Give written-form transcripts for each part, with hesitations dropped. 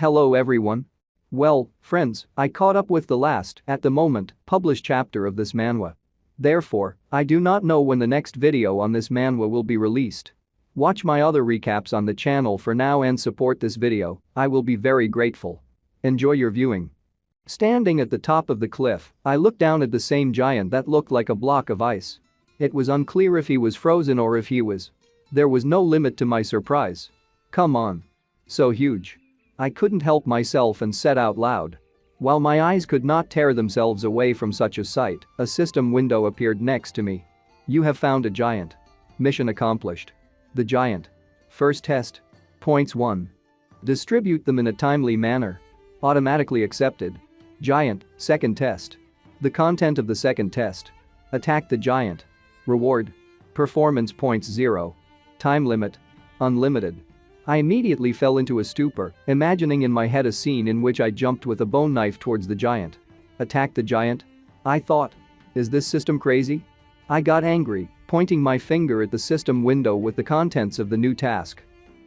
Hello everyone. Well, friends, I caught up with the last, at the moment, published chapter of this manhwa. Therefore, I do not know when the next video on this manhwa will be released. Watch my other recaps on the channel for now and support this video, I will be very grateful. Enjoy your viewing. Standing at the top of the cliff, I looked down at the same giant that looked like a block of ice. It was unclear if he was frozen or if he was. There was no limit to my surprise. Come on. So huge. I couldn't help myself and said out loud. While my eyes could not tear themselves away from such a sight, a system window appeared next to me. You have found a giant. Mission accomplished. The giant. First test. Points 1. Distribute them in a timely manner. Automatically accepted. Giant, second test. The content of the second test. Attack the giant. Reward. Performance points 0. Time limit. Unlimited. I immediately fell into a stupor, imagining in my head a scene in which I jumped with a bone knife towards the giant. Attack the giant? I thought. Is this system crazy? I got angry, pointing my finger at the system window with the contents of the new task.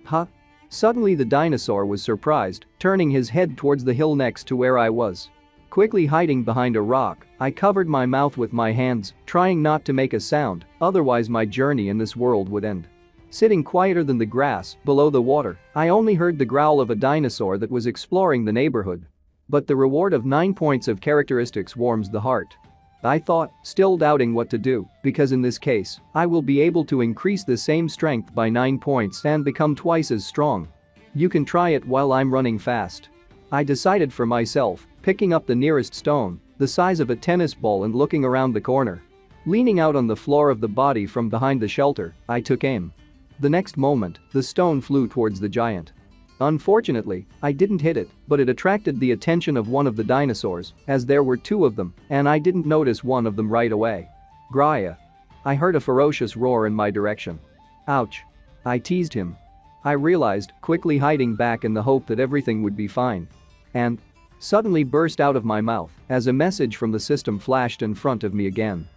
Huh? Suddenly the dinosaur was surprised, turning his head towards the hill next to where I was. Quickly hiding behind a rock, I covered my mouth with my hands, trying not to make a sound, otherwise my journey in this world would end. Sitting quieter than the grass, below the water, I only heard the growl of a dinosaur that was exploring the neighborhood. But the reward of 9 points of characteristics warms the heart. I thought, still doubting what to do, because in this case, I will be able to increase the same strength by 9 points and become twice as strong. You can try it while I'm running fast. I decided for myself, picking up the nearest stone, the size of a tennis ball and looking around the corner. Leaning out on the floor of the body from behind the shelter, I took aim. The next moment, the stone flew towards the giant. Unfortunately, I didn't hit it, but it attracted the attention of one of the dinosaurs, as there were 2 of them, and I didn't notice one of them right away. Graya. I heard a ferocious roar in my direction. Ouch. I teased him. I realized, quickly hiding back in the hope that everything would be fine. And suddenly burst out of my mouth as a message from the system flashed in front of me again.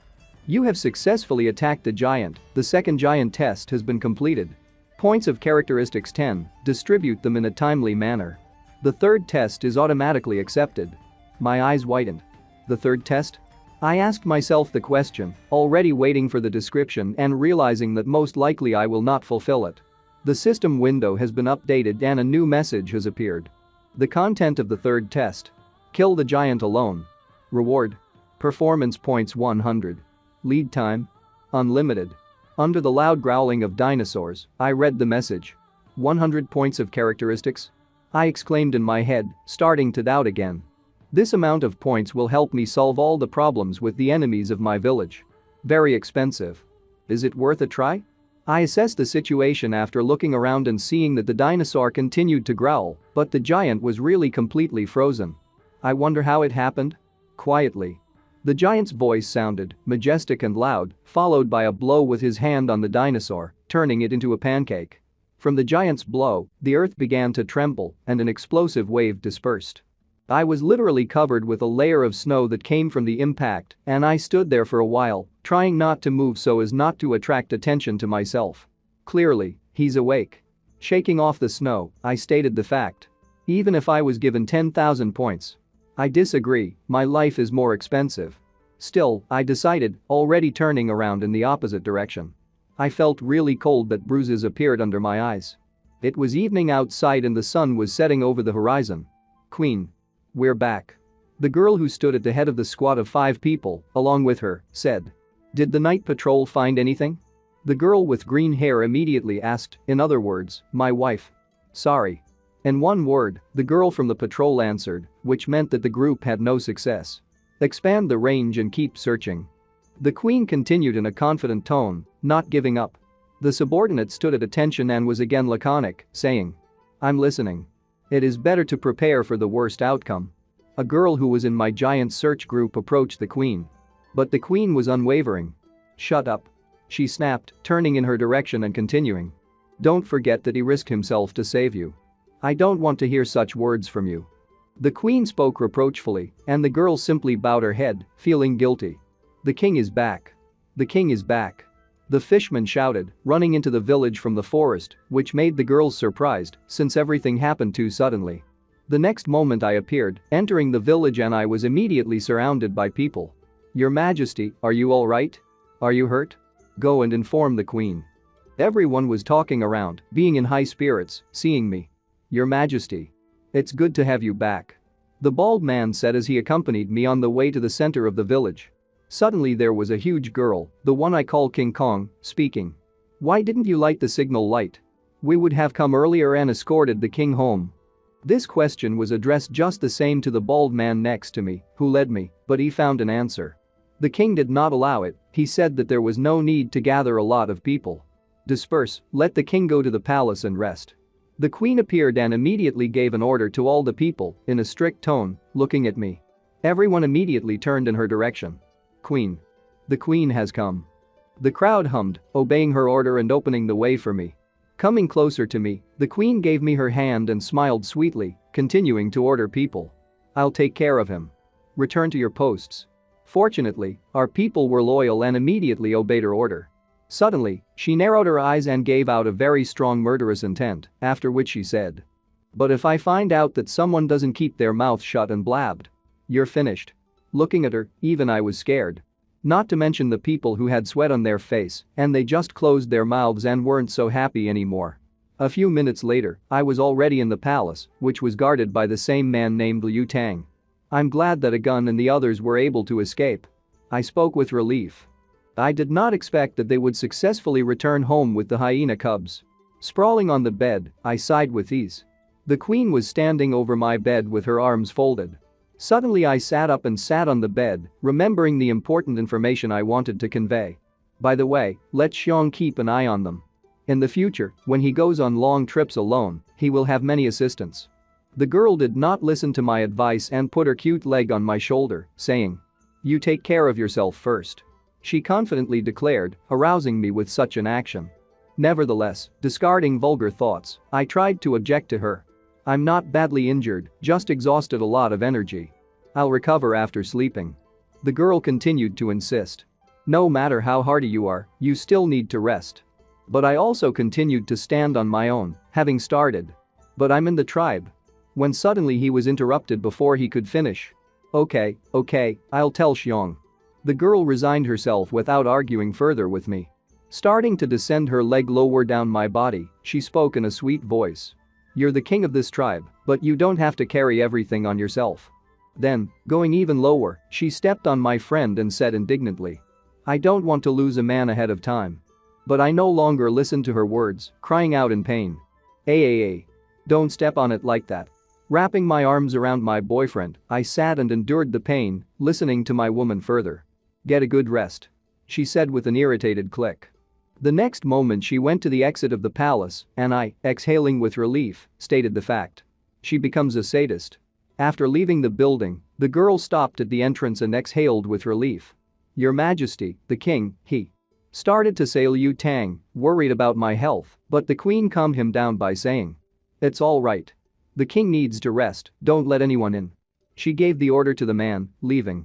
You have successfully attacked the giant, the second giant test has been completed. Points of characteristics 10, distribute them in a timely manner. The third test is automatically accepted. My eyes widened. The third test? I asked myself the question, already waiting for the description and realizing that most likely I will not fulfill it. The system window has been updated and a new message has appeared. The content of the third test. Kill the giant alone. Reward. Performance points 100. Lead time. Unlimited. Under the loud growling of dinosaurs, I read the message. 100 points of characteristics? I exclaimed in my head, starting to doubt again. This amount of points will help me solve all the problems with the enemies of my village. Very expensive. Is it worth a try? I assessed the situation after looking around and seeing that the dinosaur continued to growl, but the giant was really completely frozen. I wonder how it happened? Quietly. The giant's voice sounded majestic and loud, followed by a blow with his hand on the dinosaur, turning it into a pancake. From the giant's blow, the earth began to tremble and an explosive wave dispersed. I was literally covered with a layer of snow that came from the impact, and I stood there for a while, trying not to move so as not to attract attention to myself. Clearly, he's awake. Shaking off the snow, I stated the fact. Even if I was given 10,000 points. I disagree, my life is more expensive. Still, I decided, already turning around in the opposite direction. I felt really cold that bruises appeared under my eyes. It was evening outside and the sun was setting over the horizon. Queen. We're back. The girl who stood at the head of the squad of 5 people, along with her, said. Did the night patrol find anything? The girl with green hair immediately asked, in other words, my wife. Sorry. In one word, the girl from the patrol answered, which meant that the group had no success. Expand the range and keep searching. The queen continued in a confident tone, not giving up. The subordinate stood at attention and was again laconic, saying. I'm listening. It is better to prepare for the worst outcome. A girl who was in my giant search group approached the queen. But the queen was unwavering. Shut up. She snapped, turning in her direction and continuing. Don't forget that he risked himself to save you. I don't want to hear such words from you. The queen spoke reproachfully, and the girl simply bowed her head, feeling guilty. The king is back. The king is back. The fishman shouted, running into the village from the forest, which made the girls surprised since everything happened too suddenly. The next moment I appeared, entering the village, and I was immediately surrounded by people. "Your Majesty, are you all right? Are you hurt? Go and inform the Queen." Everyone was talking around, being in high spirits, seeing me. "Your Majesty. It's good to have you back," the bald man said as he accompanied me on the way to the center of the village. Suddenly there was a huge girl, the one I call King Kong, speaking. "Why didn't you light the signal light? We would have come earlier and escorted the king home." This question was addressed just the same to the bald man next to me, who led me, but he found an answer. The king did not allow it. He said that there was no need to gather a lot of people. "Disperse, let the king go to the palace and rest." The queen appeared and immediately gave an order to all the people, in a strict tone, looking at me. Everyone immediately turned in her direction. "Queen. The queen has come." The crowd hummed, obeying her order and opening the way for me. Coming closer to me, the queen gave me her hand and smiled sweetly, continuing to order people. "I'll take care of him. Return to your posts." Fortunately, our people were loyal and immediately obeyed her order. Suddenly, she narrowed her eyes and gave out a very strong murderous intent, after which she said, "But if I find out that someone doesn't keep their mouth shut and blabbed, you're finished." Looking at her, even I was scared. Not to mention the people who had sweat on their face, and they just closed their mouths and weren't so happy anymore. A few minutes later, I was already in the palace, which was guarded by the same man named Liu Tang. I'm glad that a gun and the others were able to escape. I spoke with relief. I did not expect that they would successfully return home with the hyena cubs. Sprawling on the bed, I sighed with ease. The queen was standing over my bed with her arms folded. Suddenly I sat up and sat on the bed, remembering the important information I wanted to convey. "By the way, let Xiong keep an eye on them. In the future, when he goes on long trips alone, he will have many assistants." The girl did not listen to my advice and put her cute leg on my shoulder, saying, "You take care of yourself first," she confidently declared, arousing me with such an action. Nevertheless, discarding vulgar thoughts, I tried to object to her. "I'm not badly injured, just exhausted a lot of energy. I'll recover after sleeping." The girl continued to insist. "No matter how hardy you are, you still need to rest." But I also continued to stand on my own, having started. "But I'm in the tribe." When suddenly he was interrupted before he could finish. Okay, I'll tell Xiong." The girl resigned herself without arguing further with me. Starting to descend her leg lower down my body, she spoke in a sweet voice. "You're the king of this tribe, but you don't have to carry everything on yourself." Then, going even lower, she stepped on my friend and said indignantly, "I don't want to lose a man ahead of time." But I no longer listened to her words, crying out in pain. Hey, don't step on it like that." Wrapping my arms around my boyfriend, I sat and endured the pain, listening to my woman further. "Get a good rest," she said with an irritated click. The next moment she went to the exit of the palace, and I, exhaling with relief, stated the fact. She becomes a sadist. After leaving the building, the girl stopped at the entrance and exhaled with relief. "Your Majesty, the king," he started to say. Liu Tang, worried about my health, but the queen calmed him down by saying, "It's all right. The king needs to rest, don't let anyone in." She gave the order to the man, leaving.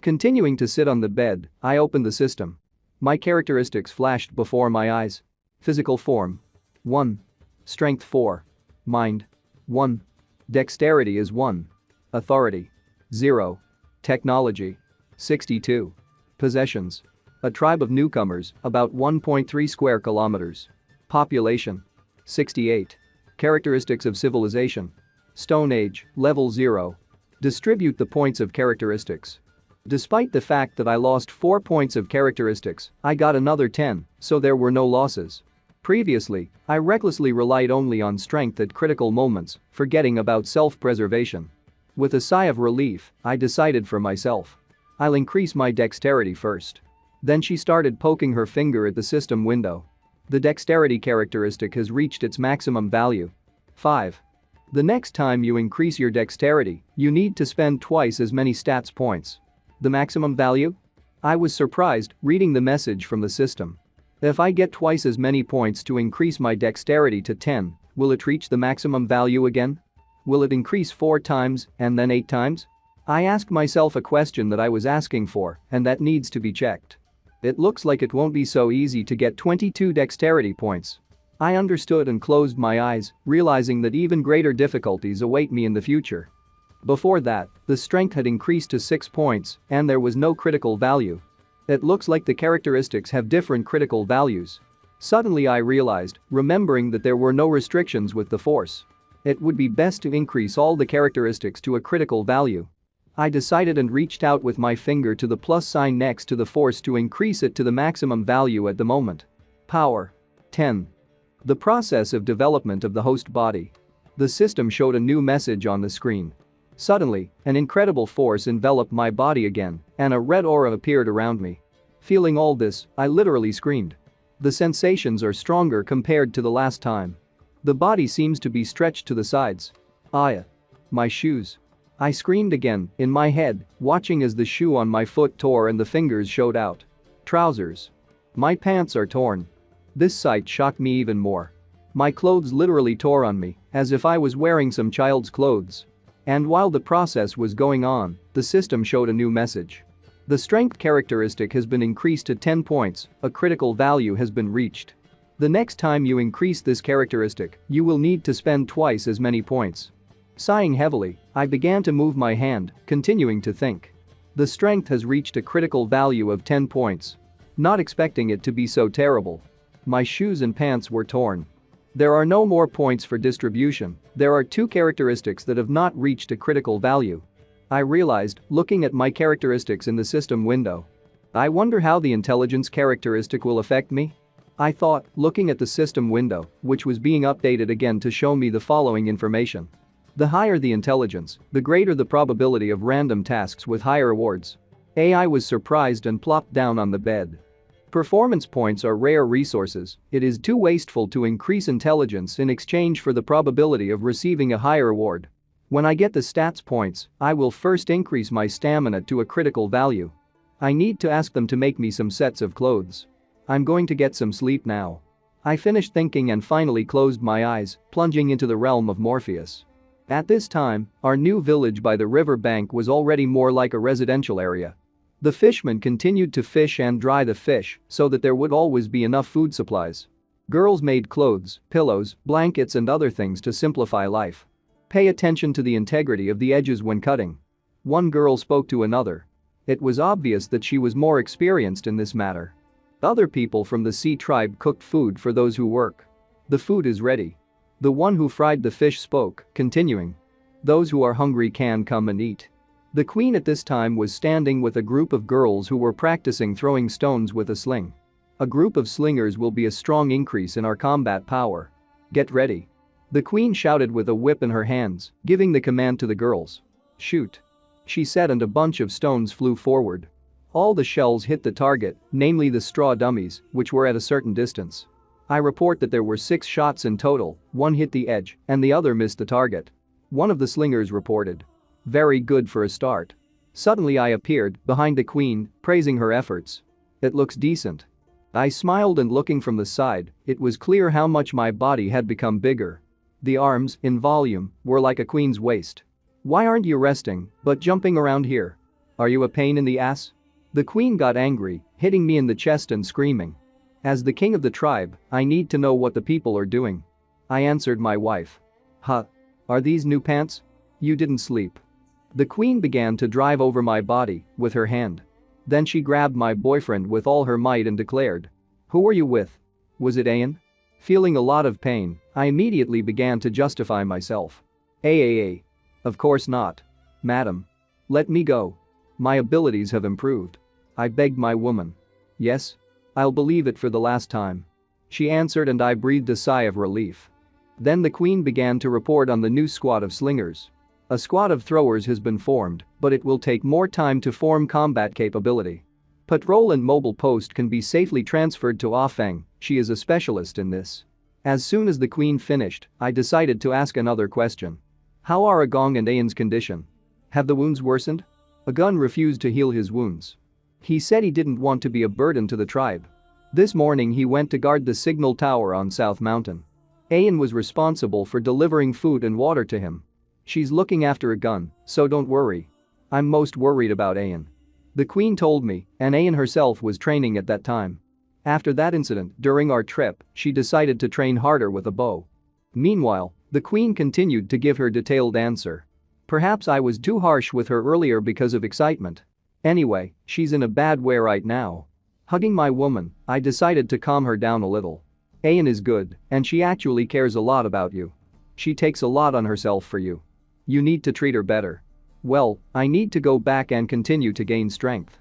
Continuing to sit on the bed, I opened the system. My characteristics flashed before my eyes. Physical form. 1. Strength 4. Mind. 1. Dexterity is 1. Authority. 0. Technology. 62. Possessions. A tribe of newcomers, about 1.3 square kilometers. Population. 68. Characteristics of civilization. Stone Age, level 0. Distribute the points of characteristics. Despite the fact that I lost 4 points of characteristics, I got another 10, so there were no losses. Previously, I recklessly relied only on strength at critical moments, forgetting about self-preservation. With a sigh of relief, I decided for myself. I'll increase my dexterity first. Then she started poking her finger at the system window. The dexterity characteristic has reached its maximum value. 5. The next time you increase your dexterity, you need to spend twice as many stats points. The maximum value? I was surprised reading the message from the system. If I get twice as many points to increase my dexterity to 10, will it reach the maximum value again? Will it increase 4 times and then 8 times? I asked myself a question that I was asking for, and that needs to be checked. It looks like it won't be so easy to get 22 dexterity points. I understood and closed my eyes, realizing that even greater difficulties await me in the future. Before that, the strength had increased to 6 points, and there was no critical value. It looks like the characteristics have different critical values. Suddenly I realized, remembering that there were no restrictions with the force. It would be best to increase all the characteristics to a critical value. I decided and reached out with my finger to the plus sign next to the force to increase it to the maximum value at the moment. Power. 10. The process of development of the host body. The system showed a new message on the screen. Suddenly, an incredible force enveloped my body again, and a red aura appeared around me. Feeling all this, I literally screamed. The sensations are stronger compared to the last time. The body seems to be stretched to the sides. My shoes. I screamed again, in my head, watching as the shoe on my foot tore and the fingers showed out. Trousers. My pants are torn. This sight shocked me even more. My clothes literally tore on me, as if I was wearing some child's clothes. And while the process was going on, the system showed a new message. The strength characteristic has been increased to 10 points, a critical value has been reached. The next time you increase this characteristic, you will need to spend twice as many points. Sighing heavily, I began to move my hand, continuing to think. The strength has reached a critical value of 10 points. Not expecting it to be so terrible. My shoes and pants were torn. There are no more points for distribution, there are 2 characteristics that have not reached a critical value. I realized, looking at my characteristics in the system window. I wonder how the intelligence characteristic will affect me? I thought, looking at the system window, which was being updated again to show me the following information. The higher the intelligence, the greater the probability of random tasks with higher rewards. AI was surprised and plopped down on the bed. Performance points are rare resources, it is too wasteful to increase intelligence in exchange for the probability of receiving a higher reward. When I get the stats points, I will first increase my stamina to a critical value. I need to ask them to make me some sets of clothes. I'm going to get some sleep now. I finished thinking and finally closed my eyes, plunging into the realm of Morpheus. At this time, our new village by the river bank was already more like a residential area. The fishermen continued to fish and dry the fish so that there would always be enough food supplies. Girls made clothes, pillows, blankets and other things to simplify life. Pay attention to the integrity of the edges when cutting. One girl spoke to another. It was obvious that she was more experienced in this matter. Other people from the Sea tribe cooked food for those who work. The food is ready. The one who fried the fish spoke, continuing. Those who are hungry can come and eat. The queen at this time was standing with a group of girls who were practicing throwing stones with a sling. A group of slingers will be a strong increase in our combat power. Get ready. The queen shouted with a whip in her hands, giving the command to the girls. Shoot. She said and a bunch of stones flew forward. All the shells hit the target, namely the straw dummies, which were at a certain distance. I report that there were 6 shots in total, 1 hit the edge, and the other missed the target. One of the slingers reported. Very good for a start. Suddenly I appeared, behind the queen, praising her efforts. It looks decent. I smiled and looking from the side, it was clear how much my body had become bigger. The arms, in volume, were like a queen's waist. Why aren't you resting, but jumping around here? Are you a pain in the ass? The queen got angry, hitting me in the chest and screaming. As the king of the tribe, I need to know what the people are doing. I answered my wife. Huh? Are these new pants? You didn't sleep. The queen began to drive over my body with her hand. Then she grabbed my boyfriend with all her might and declared. Who were you with? Was it Ayan? Feeling a lot of pain, I immediately began to justify myself. Of course not. Madam. Let me go. My abilities have improved. I begged my woman. Yes? I'll believe it for the last time. She answered and I breathed a sigh of relief. Then the queen began to report on the new squad of slingers. A squad of throwers has been formed, but it will take more time to form combat capability. Patrol and mobile post can be safely transferred to Afeng, she is a specialist in this. As soon as the queen finished, I decided to ask another question. How are Agong and Ayan's condition? Have the wounds worsened? Agun refused to heal his wounds. He said he didn't want to be a burden to the tribe. This morning he went to guard the signal tower on South Mountain. Ayan was responsible for delivering food and water to him. She's looking after Agun, so don't worry. I'm most worried about Ayan. The queen told me, and Ayan herself was training at that time. After that incident during our trip, she decided to train harder with a bow. Meanwhile, the queen continued to give her detailed answer. Perhaps I was too harsh with her earlier because of excitement. Anyway, she's in a bad way right now. Hugging my woman, I decided to calm her down a little. Ayan is good, and she actually cares a lot about you. She takes a lot on herself for you. You need to treat her better. Well, I need to go back and continue to gain strength.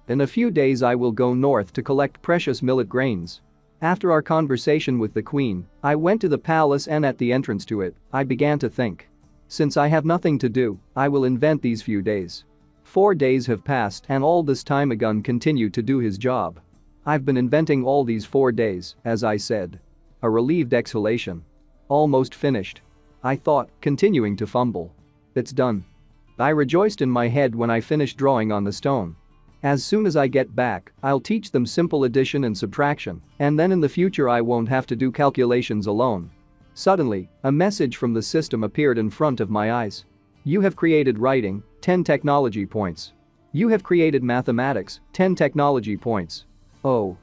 In a few days I will go north to collect precious millet grains. After our conversation with the queen, I went to the palace and at the entrance to it, I began to think. Since I have nothing to do, I will invent these few days. 4 days have passed and all this time Agun continued to do his job. I've been inventing all these 4 days, as I said. A relieved exhalation. Almost finished. I thought, continuing to fumble. It's done. I rejoiced in my head when I finished drawing on the stone. As soon as I get back, I'll teach them simple addition and subtraction, and then in the future I won't have to do calculations alone. Suddenly, a message from the system appeared in front of my eyes. You have created writing, 10 technology points. You have created mathematics, 10 technology points. Oh.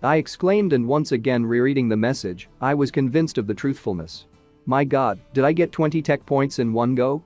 I exclaimed, and once again rereading the message, I was convinced of the truthfulness. My god, did I get 20 tech points in one go?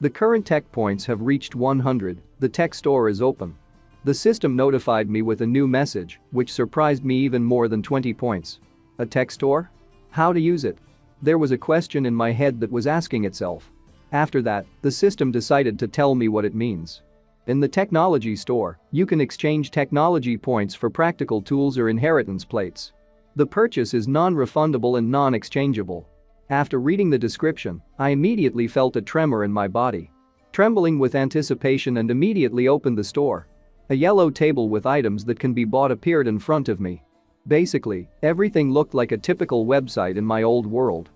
The current tech points have reached 100, the tech store is open. The system notified me with a new message, which surprised me even more than 20 points. A tech store? How to use it? There was a question in my head that was asking itself. After that, the system decided to tell me what it means. In the technology store, you can exchange technology points for practical tools or inheritance plates. The purchase is non-refundable and non-exchangeable. After reading the description, I immediately felt a tremor in my body. Trembling with anticipation and immediately opened the store. A yellow table with items that can be bought appeared in front of me. Basically, everything looked like a typical website in my old world.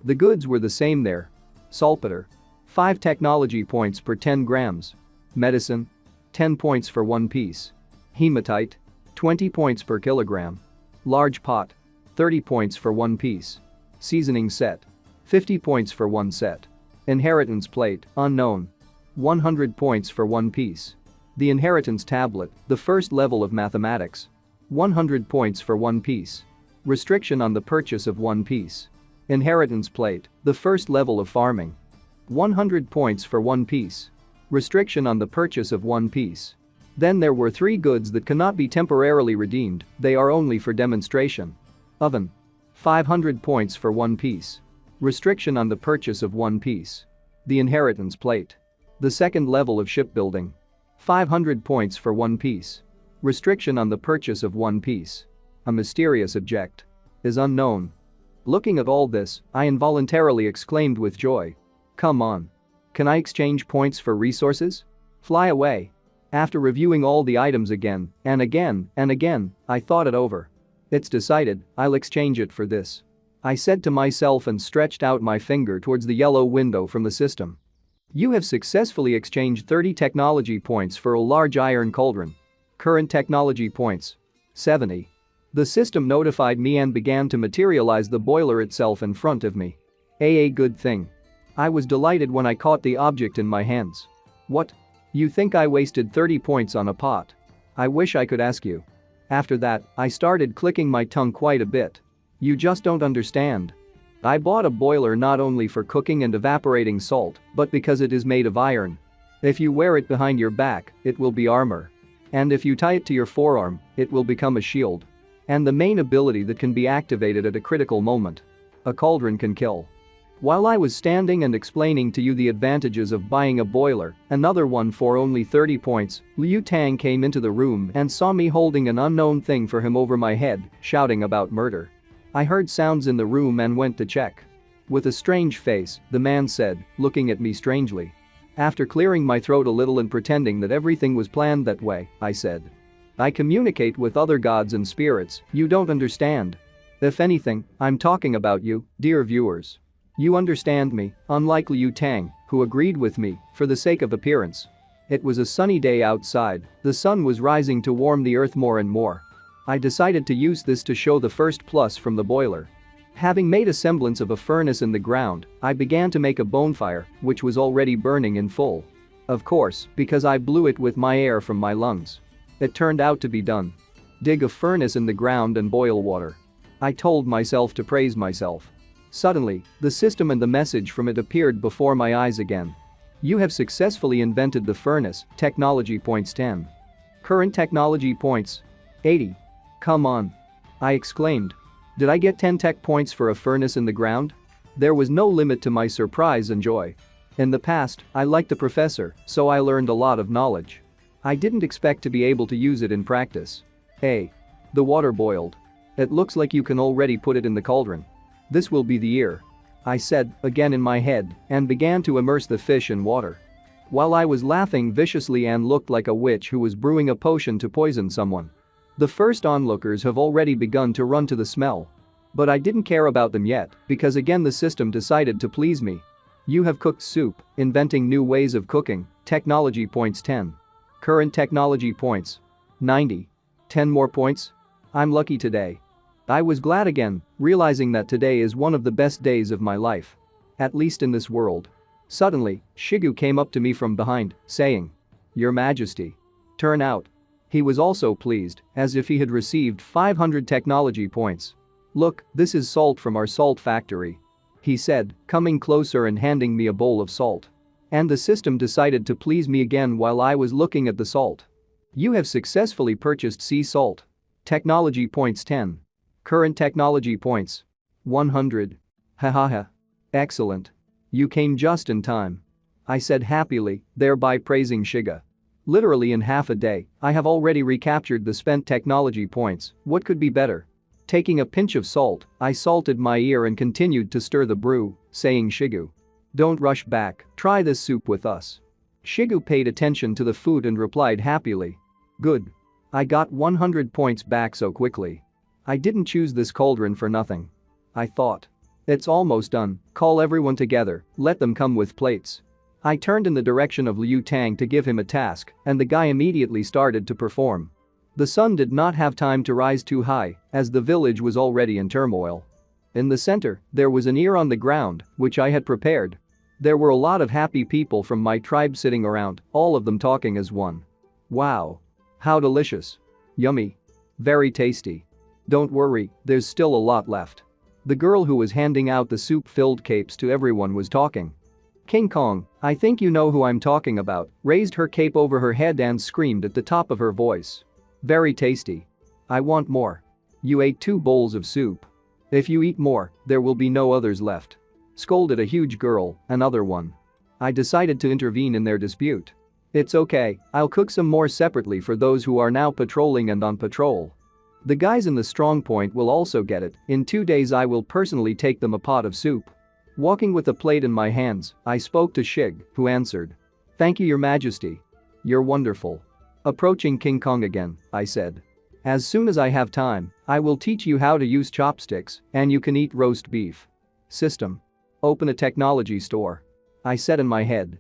The goods were the same there. Saltpeter. 5 technology points per 10 grams. Medicine. 10 points for 1 piece. Hematite. 20 points per kilogram. Large pot. 30 points for 1 piece. Seasoning set. 50 points for 1 set. Inheritance plate, unknown. 100 points for 1 piece. The inheritance tablet, the first level of mathematics. 100 points for 1 piece. Restriction on the purchase of 1 piece. Inheritance plate, the first level of farming. 100 points for 1 piece. Restriction on the purchase of 1 piece. Then there were 3 goods that cannot be temporarily redeemed, they are only for demonstration. Oven. 500 points for 1 piece. Restriction on the purchase of 1 piece. The inheritance plate. The second level of shipbuilding. 500 points for 1 piece. Restriction on the purchase of 1 piece. A mysterious object. Is unknown. Looking at all this, I involuntarily exclaimed with joy. Come on. Can I exchange points for resources? Fly away. After reviewing all the items again, and again, and again, I thought it over. It's decided, I'll exchange it for this. I said to myself and stretched out my finger towards the yellow window from the system. You have successfully exchanged 30 technology points for a large iron cauldron. Current technology points. 70. The system notified me and began to materialize the boiler itself in front of me. A good thing. I was delighted when I caught the object in my hands. What? You think I wasted 30 points on a pot? I wish I could ask you. After that, I started clicking my tongue quite a bit. You just don't understand. I bought a boiler not only for cooking and evaporating salt, but because it is made of iron. If you wear it behind your back, it will be armor. And if you tie it to your forearm, it will become a shield. And the main ability that can be activated at a critical moment. A cauldron can kill. While I was standing and explaining to you the advantages of buying a boiler, another one for only 30 points, Liu Tang came into the room and saw me holding an unknown thing for him over my head, shouting about murder. I heard sounds in the room and went to check. With a strange face, the man said, looking at me strangely. After clearing my throat a little and pretending that everything was planned that way, I said. I communicate with other gods and spirits, you don't understand. If anything, I'm talking about you, dear viewers. You understand me, unlike Liu Tang, who agreed with me, for the sake of appearance. It was a sunny day outside, the sun was rising to warm the earth more and more. I decided to use this to show the first plus from the boiler. Having made a semblance of a furnace in the ground, I began to make a bonfire, which was already burning in full. Of course, because I blew it with my air from my lungs. It turned out to be done. Dig a furnace in the ground and boil water. I told myself to praise myself. Suddenly, the system and the message from it appeared before my eyes again. You have successfully invented the furnace, technology points 10. Current technology points 80. Come on. I exclaimed. Did I get 10 tech points for a furnace in the ground? There was no limit to my surprise and joy. In the past, I liked the professor, so I learned a lot of knowledge. I didn't expect to be able to use it in practice. Hey. The water boiled. It looks like you can already put it in the cauldron. This will be the year. I said, again in my head, and began to immerse the fish in water. While I was laughing viciously and looked like a witch who was brewing a potion to poison someone. The first onlookers have already begun to run to the smell. But I didn't care about them yet, because again the system decided to please me. You have cooked soup, inventing new ways of cooking, technology points 10. Current technology points 90. 10 more points? I'm lucky today. I was glad again, realizing that today is one of the best days of my life. At least in this world. Suddenly, Shigu came up to me from behind, saying, "Your Majesty." Turn out. He was also pleased, as if he had received 500 technology points. "Look, this is salt from our salt factory," he said, coming closer and handing me a bowl of salt. And the system decided to please me again while I was looking at the salt. You have successfully purchased sea salt. Technology points 10. Current technology points 100. Hahaha. Excellent. You came just in time. I said happily, thereby praising Shiga. Literally in half a day, I have already recaptured the spent technology points. What could be better? Taking a pinch of salt, I salted my ear and continued to stir the brew, saying, "Shigu. Don't rush back, try this soup with us." Shigu paid attention to the food and replied happily. "Good. I got 100 points back so quickly. I didn't choose this cauldron for nothing. I thought. It's almost done, call everyone together, let them come with plates." I turned in the direction of Liu Tang to give him a task, and the guy immediately started to perform. The sun did not have time to rise too high, as the village was already in turmoil. In the center, there was an ear on the ground, which I had prepared. There were a lot of happy people from my tribe sitting around, all of them talking as one. Wow. How delicious. Yummy. Very tasty. Don't worry, there's still a lot left. The girl who was handing out the soup-filled capes to everyone was talking. King Kong, I think you know who I'm talking about, raised her cape over her head and screamed at the top of her voice. Very tasty. I want more. You ate 2 bowls of soup. If you eat more, there will be no others left. Scolded a huge girl, another one. I decided to intervene in their dispute. It's okay, I'll cook some more separately for those who are now patrolling and on patrol. The guys in the strong point will also get it. In 2 days I will personally take them a pot of soup. Walking with a plate in my hands, I spoke to Shig, who answered. Thank you, Your Majesty. You're wonderful. Approaching King Kong again, I said. As soon as I have time, I will teach you how to use chopsticks, and you can eat roast beef. System. Open a technology store. I said in my head.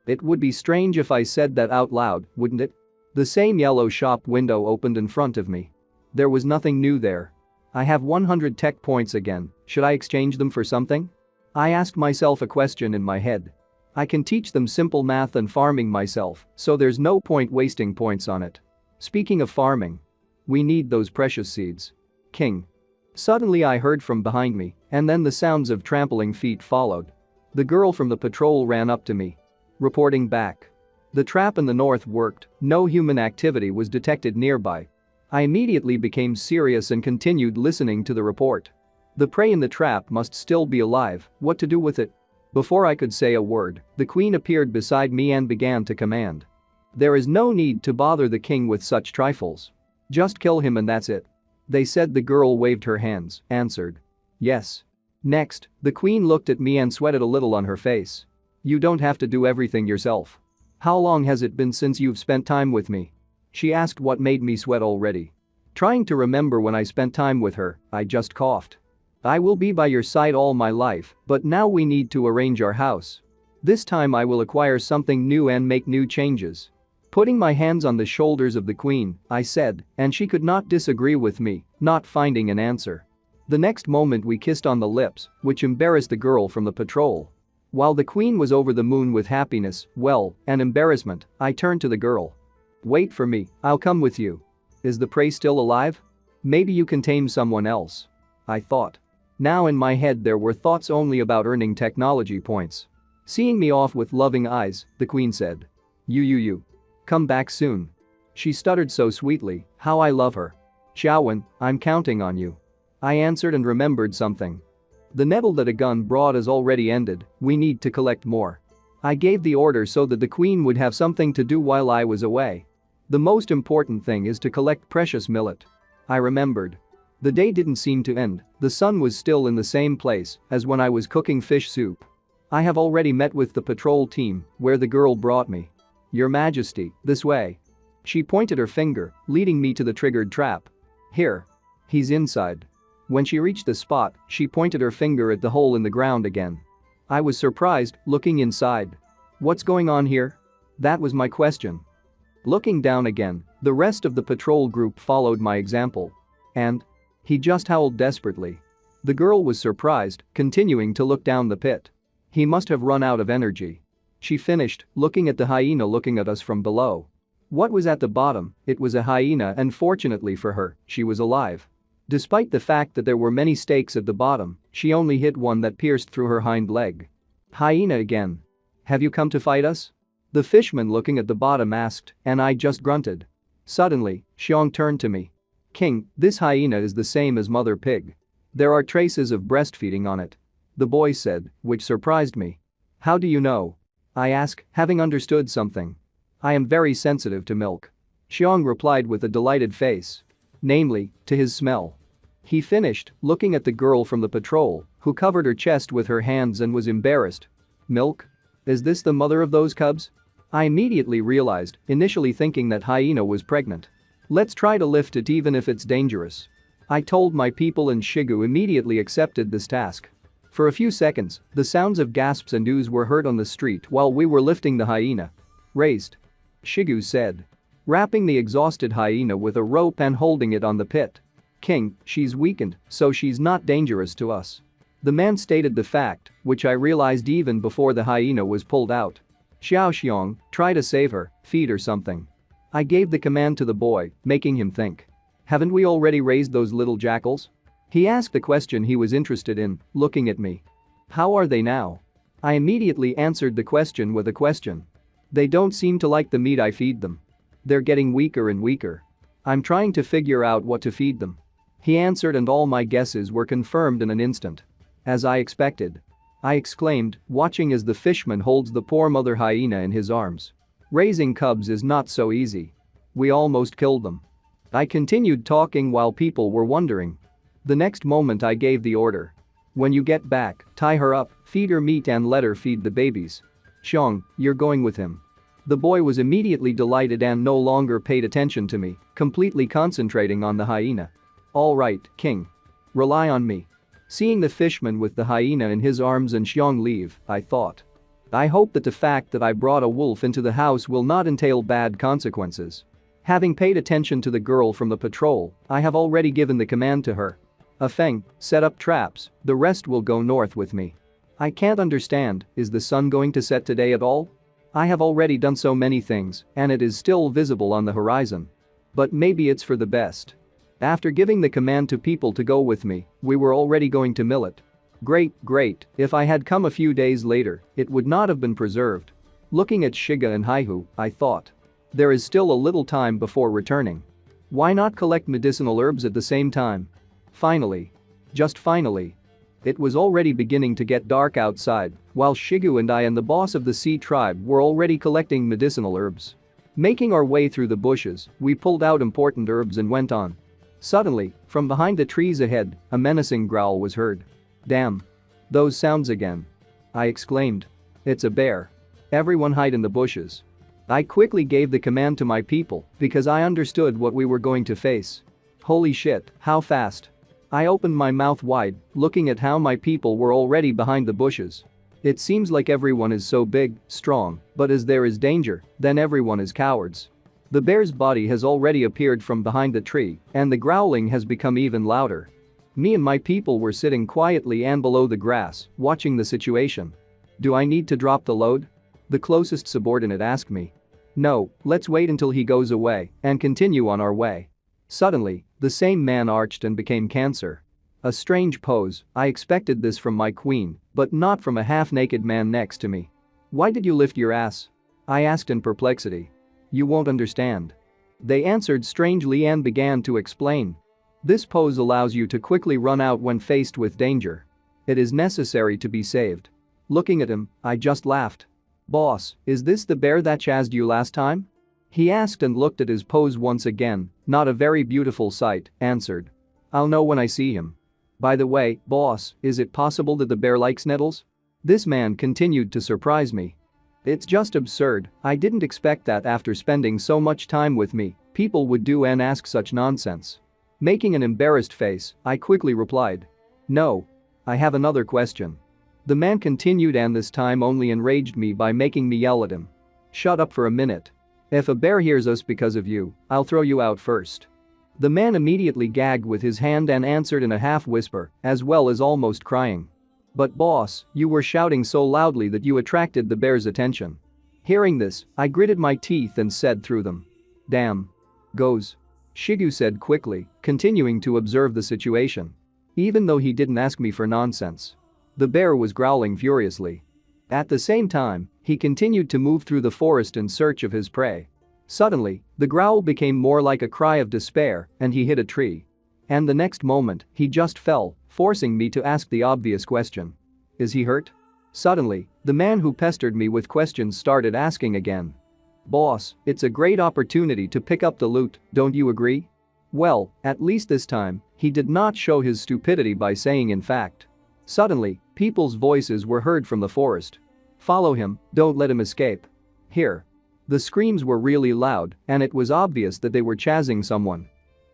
It would be strange if I said that out loud, wouldn't it? The same yellow shop window opened in front of me. There was nothing new there. I have 100 tech points again, should I exchange them for something? I asked myself a question in my head. I can teach them simple math and farming myself, so there's no point wasting points on it. Speaking of farming. We need those precious seeds. King. Suddenly I heard from behind me, and then the sounds of trampling feet followed. The girl from the patrol ran up to me. Reporting back. The trap in the north worked, no human activity was detected nearby. I immediately became serious and continued listening to the report. The prey in the trap must still be alive, what to do with it? Before I could say a word, the queen appeared beside me and began to command. There is no need to bother the king with such trifles. Just kill him and that's it. They said. The girl waved her hands, answered. Yes. Next, the queen looked at me and sweated a little on her face. You don't have to do everything yourself. How long has it been since you've spent time with me? She asked what made me sweat already. Trying to remember when I spent time with her, I just coughed. I will be by your side all my life, but now we need to arrange our house. This time I will acquire something new and make new changes. Putting my hands on the shoulders of the queen, I said, and she could not disagree with me, not finding an answer. The next moment we kissed on the lips, which embarrassed the girl from the patrol. While the queen was over the moon with happiness, and embarrassment, I turned to the girl. Wait for me, I'll come with you. Is the prey still alive? Maybe you can tame someone else. I thought. Now in my head there were thoughts only about earning technology points. Seeing me off with loving eyes, the queen said. You. Come back soon. She stuttered so sweetly, how I love her. Xiaowen, I'm counting on you. I answered and remembered something. The nettle that a gun brought is already ended, we need to collect more. I gave the order so that the queen would have something to do while I was away. The most important thing is to collect precious millet. I remembered. The day didn't seem to end, the sun was still in the same place as when I was cooking fish soup. I have already met with the patrol team where the girl brought me. Your Majesty, this way. She pointed her finger, leading me to the triggered trap. Here. He's inside. When she reached the spot, she pointed her finger at the hole in the ground again. I was surprised, looking inside. What's going on here? That was my question. Looking down again, the rest of the patrol group followed my example. And? He just howled desperately. The girl was surprised, continuing to look down the pit. He must have run out of energy. She finished, looking at the hyena looking at us from below. What was at the bottom? It was a hyena and fortunately for her, she was alive. Despite the fact that there were many stakes at the bottom, she only hit one that pierced through her hind leg. Hyena again. Have you come to fight us? The fishman looking at the bottom asked, and I just grunted. Suddenly, Xiong turned to me. King, this hyena is the same as Mother Pig. There are traces of breastfeeding on it. The boy said, which surprised me. How do you know? I asked, having understood something. I am very sensitive to milk. Xiong replied with a delighted face. Namely, to his smell. He finished, looking at the girl from the patrol, who covered her chest with her hands and was embarrassed. Milk? Is this the mother of those cubs? I immediately realized, initially thinking that hyena was pregnant. Let's try to lift it even if it's dangerous. I told my people and Shigu immediately accepted this task. For a few seconds, the sounds of gasps and oohs were heard on the street while we were lifting the hyena. Raised. Shigu said. Wrapping the exhausted hyena with a rope and holding it on the pit. King, she's weakened, so she's not dangerous to us. The man stated the fact, which I realized even before the hyena was pulled out. Xiaoxiong, try to save her, feed her something. I gave the command to the boy, making him think. Haven't we already raised those little jackals? He asked the question he was interested in, looking at me. How are they now? I immediately answered the question with a question. They don't seem to like the meat I feed them. They're getting weaker and weaker. I'm trying to figure out what to feed them. He answered and all my guesses were confirmed in an instant. As I expected. I exclaimed, watching as the fishman holds the poor mother hyena in his arms. Raising cubs is not so easy. We almost killed them. I continued talking while people were wondering. The next moment I gave the order. When you get back, tie her up, feed her meat and let her feed the babies. Xiong, you're going with him. The boy was immediately delighted and no longer paid attention to me, completely concentrating on the hyena. All right, King. Rely on me. Seeing the fishman with the hyena in his arms and Xiong leave, I thought. I hope that the fact that I brought a wolf into the house will not entail bad consequences. Having paid attention to the girl from the patrol, I have already given the command to her. Feng, set up traps, the rest will go north with me. I can't understand, is the sun going to set today at all? I have already done so many things, and it is still visible on the horizon. But maybe it's for the best. After giving the command to people to go with me, we were already going to Millet. Great, if I had come a few days later, it would not have been preserved. Looking at Shiga and Haihu, I thought. There is still a little time before returning. Why not collect medicinal herbs at the same time? Finally. Just finally. It was already beginning to get dark outside, while Shigu and I and the boss of the Sea tribe were already collecting medicinal herbs. Making our way through the bushes, we pulled out important herbs and went on. Suddenly, from behind the trees ahead, a menacing growl was heard. Damn. Those sounds again. I exclaimed. It's a bear. Everyone hide in the bushes. I quickly gave the command to my people because I understood what we were going to face. Holy shit, how fast. I opened my mouth wide, looking at how my people were already behind the bushes. It seems like everyone is so big, strong, but as there is danger, then everyone is cowards. The bear's body has already appeared from behind the tree, and the growling has become even louder. Me and my people were sitting quietly and below the grass, watching the situation. Do I need to drop the load? The closest subordinate asked me. No, let's wait until he goes away and continue on our way. Suddenly, the same man arched and became Cancer. A strange pose, I expected this from my queen, but not from a half-naked man next to me. "Why did you lift your ass?" I asked in perplexity. "You won't understand." They answered strangely and began to explain. "This pose allows you to quickly run out when faced with danger. It is necessary to be saved." Looking at him, I just laughed. "Boss, is this the bear that chased you last time?" He asked and looked at his pose once again. "Not a very beautiful sight," answered. "I'll know when I see him. By the way, boss, is it possible that the bear likes nettles?" This man continued to surprise me. "It's just absurd, I didn't expect that after spending so much time with me, people would do and ask such nonsense." Making an embarrassed face, I quickly replied. "No. I have another question." The man continued and this time only enraged me by making me yell at him. "Shut up for a minute. If a bear hears us because of you, I'll throw you out first." The man immediately gagged with his hand and answered in a half-whisper, as well as almost crying. "But boss, you were shouting so loudly that you attracted the bear's attention." Hearing this, I gritted my teeth and said through them. "Damn. Goes." Shigu said quickly, continuing to observe the situation. Even though he didn't ask me for nonsense. The bear was growling furiously. At the same time, he continued to move through the forest in search of his prey. Suddenly, the growl became more like a cry of despair and he hit a tree. And the next moment, he just fell, forcing me to ask the obvious question. "Is he hurt?" Suddenly, the man who pestered me with questions started asking again. "Boss, it's a great opportunity to pick up the loot, don't you agree?" Well, at least this time, he did not show his stupidity by saying in fact. Suddenly, people's voices were heard from the forest. "Follow him, don't let him escape." Here. The screams were really loud and it was obvious that they were chasing someone.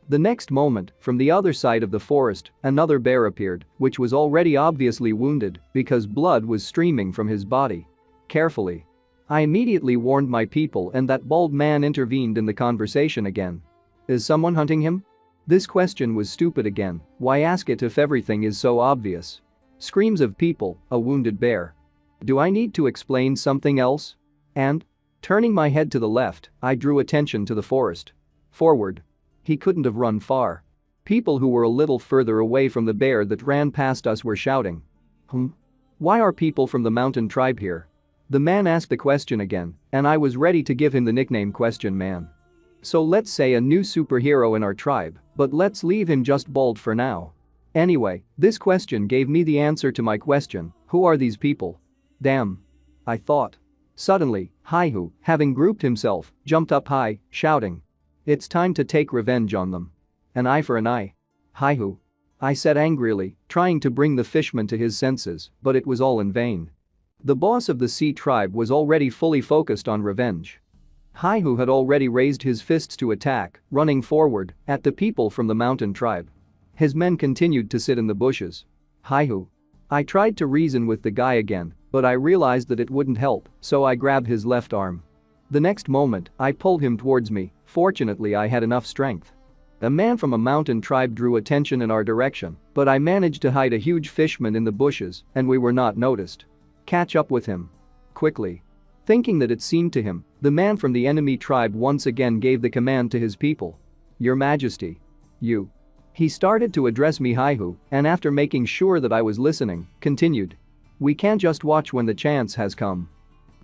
The next moment, from the other side of the forest, another bear appeared, which was already obviously wounded because blood was streaming from his body. Carefully. I immediately warned my people and that bald man intervened in the conversation again. "Is someone hunting him?" This question was stupid again, why ask it if everything is so obvious? Screams of people, a wounded bear. Do I need to explain something else? And? Turning my head to the left, I drew attention to the forest. Forward. He couldn't have run far. People who were a little further away from the bear that ran past us were shouting. Why are people from the mountain tribe here?" The man asked the question again, and I was ready to give him the nickname Question Man. So let's say a new superhero in our tribe, but let's leave him just bald for now. Anyway, this question gave me the answer to my question, who are these people? Damn. I thought. Suddenly, Haihu, having grouped himself, jumped up high, shouting. "It's time to take revenge on them. An eye for an eye." Haihu. I said angrily, trying to bring the fishman to his senses, but it was all in vain. The boss of the sea tribe was already fully focused on revenge. Haihu had already raised his fists to attack, running forward at the people from the mountain tribe. His men continued to sit in the bushes. Haihu. I tried to reason with the guy again, but I realized that it wouldn't help, so I grabbed his left arm. The next moment, I pulled him towards me. Fortunately, I had enough strength. A man from a mountain tribe drew attention in our direction, but I managed to hide a huge fishman in the bushes and we were not noticed. Catch up with him. Quickly. Thinking that it seemed to him, the man from the enemy tribe once again gave the command to his people. "Your Majesty. You." He started to address me Haihu, and after making sure that I was listening, continued. "We can't just watch when the chance has come."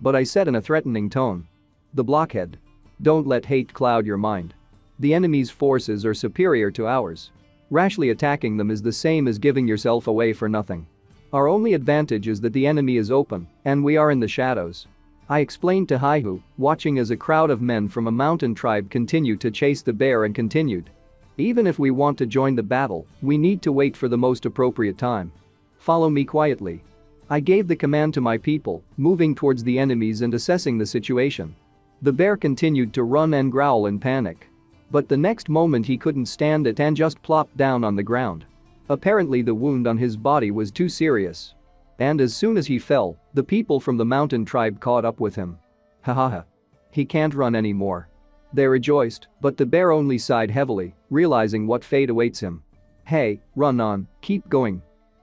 But I said in a threatening tone. "The blockhead. Don't let hate cloud your mind. The enemy's forces are superior to ours. Rashly attacking them is the same as giving yourself away for nothing. Our only advantage is that the enemy is open, and we are in the shadows." I explained to Haihu, watching as a crowd of men from a mountain tribe continued to chase the bear and continued. "Even if we want to join the battle, we need to wait for the most appropriate time. Follow me quietly." I gave the command to my people, moving towards the enemies and assessing the situation. The bear continued to run and growl in panic. But the next moment he couldn't stand it and just plopped down on the ground. Apparently the wound on his body was too serious. And as soon as he fell, the people from the mountain tribe caught up with him. Hahaha. He can't run anymore. They rejoiced, but the bear only sighed heavily, realizing what fate awaits him. "Hey, run on, keep going."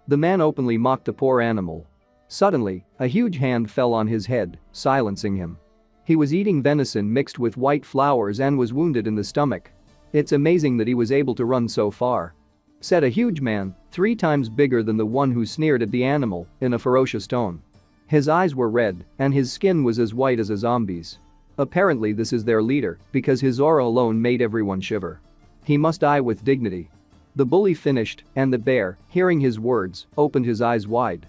The man openly mocked the poor animal. Suddenly, a huge hand fell on his head, silencing him. He was eating venison mixed with white flowers and was wounded in the stomach. It's amazing that he was able to run so far," said a huge man, 3 times bigger than the one who sneered at the animal, in a ferocious tone. His eyes were red, and his skin was as white as a zombie's. Apparently this is their leader, because his aura alone made everyone shiver. He must die with dignity. The bully finished, and the bear, hearing his words, opened his eyes wide.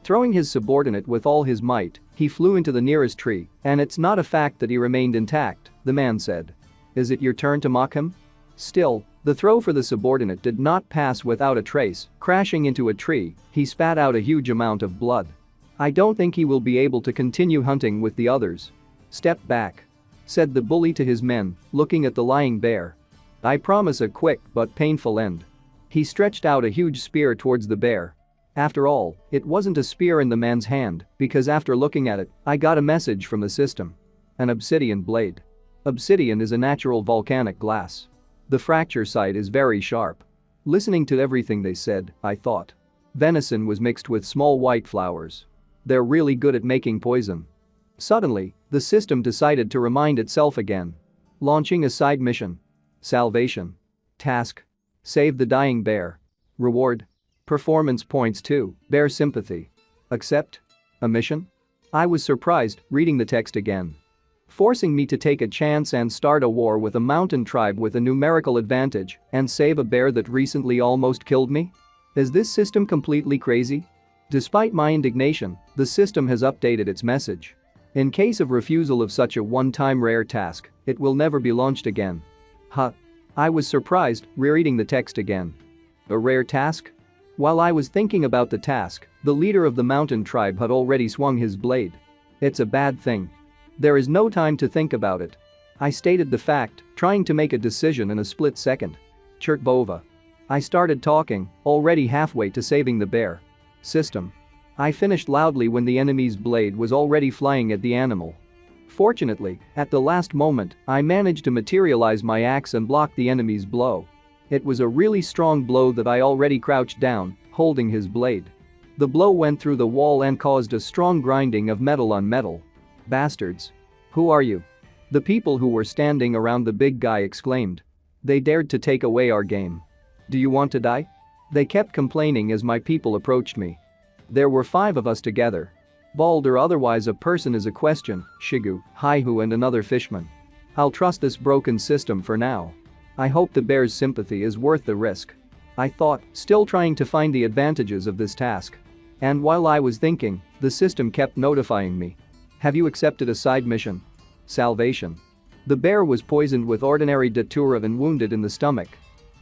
Throwing his subordinate with all his might, he flew into the nearest tree, and it's not a fact that he remained intact, the man said. Is it your turn to mock him? Still, the throw for the subordinate did not pass without a trace. Crashing into a tree, he spat out a huge amount of blood. I don't think he will be able to continue hunting with the others. Step back, said the bully to his men, looking at the lying bear. I promise a quick but painful end. He stretched out a huge spear towards the bear. After all, it wasn't a spear in the man's hand, because after looking at it, I got a message from the system. An obsidian blade. Obsidian is a natural volcanic glass. The fracture site is very sharp. Listening to everything they said, I thought. Venison was mixed with small white flowers. They're really good at making poison. Suddenly, the system decided to remind itself again. Launching a side mission. Salvation. Task. Save the dying bear. Reward. Performance points 2, bear sympathy. Accept. A mission? I was surprised, reading the text again. Forcing me to take a chance and start a war with a mountain tribe with a numerical advantage and save a bear that recently almost killed me? Is this system completely crazy? Despite my indignation, the system has updated its message. In case of refusal of such a one-time rare task, it will never be launched again. Huh. I was surprised, rereading the text again. A rare task? While I was thinking about the task, the leader of the mountain tribe had already swung his blade. It's a bad thing. There is no time to think about it. I stated the fact, trying to make a decision in a split second. Chertbova. I started talking, already halfway to saving the bear. System. I finished loudly when the enemy's blade was already flying at the animal. Fortunately, at the last moment, I managed to materialize my axe and block the enemy's blow. It was a really strong blow that I already crouched down, holding his blade. The blow went through the wall and caused a strong grinding of metal on metal. Bastards. Who are you? The people who were standing around the big guy exclaimed. They dared to take away our game. Do you want to die? They kept complaining as my people approached me. There were 5 of us together. Bald or otherwise a person is a question, Shigu, Haihu and another fishman. I'll trust this broken system for now. I hope the bear's sympathy is worth the risk. I thought, still trying to find the advantages of this task. And while I was thinking, the system kept notifying me. Have you accepted a side mission? Salvation. The bear was poisoned with ordinary datura and wounded in the stomach.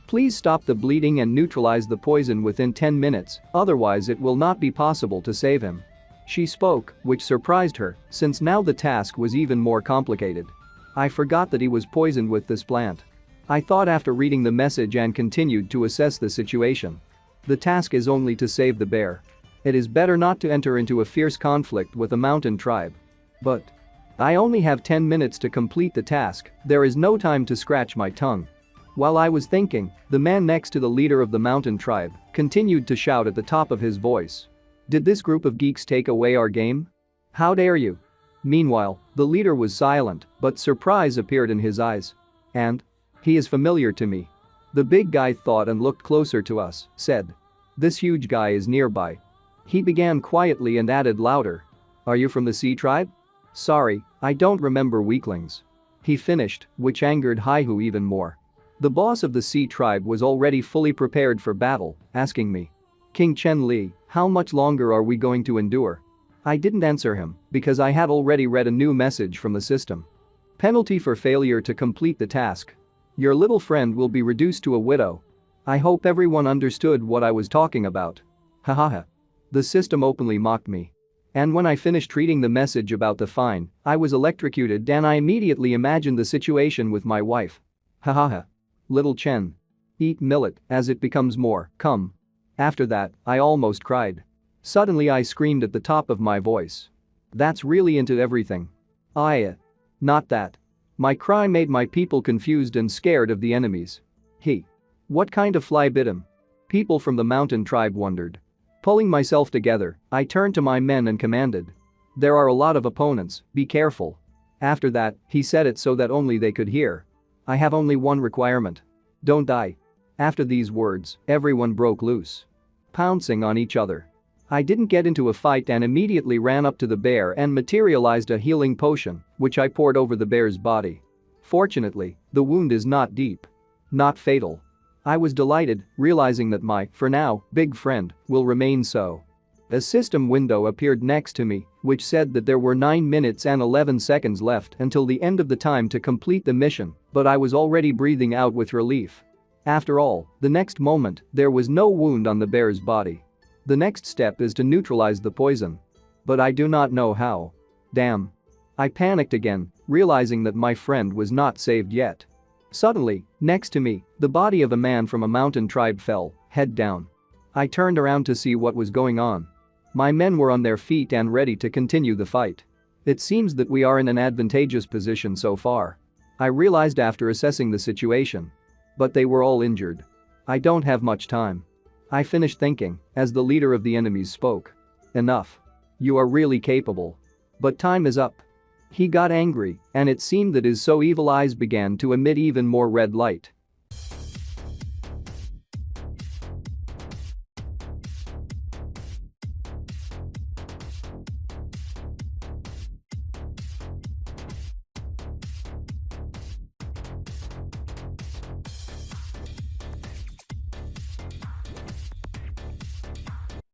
Please stop the bleeding and neutralize the poison within 10 minutes, otherwise it will not be possible to save him. She spoke, which surprised her, since now the task was even more complicated. I forgot that he was poisoned with this plant. I thought after reading the message and continued to assess the situation. The task is only to save the bear. It is better not to enter into a fierce conflict with a mountain tribe. But I only have 10 minutes to complete the task, there is no time to scratch my tongue. While I was thinking, the man next to the leader of the mountain tribe continued to shout at the top of his voice. Did this group of geeks take away our game? How dare you? Meanwhile, the leader was silent, but surprise appeared in his eyes. And? He is familiar to me. The big guy thought and looked closer to us, said. This huge guy is nearby. He began quietly and added louder. Are you from the Sea Tribe? Sorry, I don't remember weaklings. He finished, which angered Haihu even more. The boss of the Sea Tribe was already fully prepared for battle, asking me. King Chen Li, how much longer are we going to endure? I didn't answer him, because I had already read a new message from the system. Penalty for failure to complete the task. Your little friend will be reduced to a widow. I hope everyone understood what I was talking about. Hahaha. The system openly mocked me. And when I finished reading the message about the fine, I was electrocuted and I immediately imagined the situation with my wife. Hahaha. Little Chen. Eat millet as it becomes more, come. After that, I almost cried. Suddenly I screamed at the top of my voice. That's really into everything. Not that. My cry made my people confused and scared of the enemies. What kind of fly bit him? People from the mountain tribe wondered. Pulling myself together, I turned to my men and commanded. There are a lot of opponents, be careful. After that, he said it so that only they could hear. I have only one requirement. Don't die." After these words, everyone broke loose, pouncing on each other. I didn't get into a fight and immediately ran up to the bear and materialized a healing potion, which I poured over the bear's body. Fortunately, the wound is not deep. Not fatal. I was delighted, realizing that my, for now, big friend, will remain so. A system window appeared next to me, which said that there were 9 minutes and 11 seconds left until the end of the time to complete the mission, but I was already breathing out with relief. After all, the next moment, there was no wound on the bear's body. The next step is to neutralize the poison. But I do not know how. Damn. I panicked again, realizing that my friend was not saved yet. Suddenly, next to me, the body of a man from a mountain tribe fell, head down. I turned around to see what was going on. My men were on their feet and ready to continue the fight. It seems that we are in an advantageous position so far. I realized after assessing the situation. But they were all injured. I don't have much time. I finished thinking as the leader of the enemies spoke. Enough. You are really capable. But time is up. He got angry, and it seemed that his so evil eyes began to emit even more red light.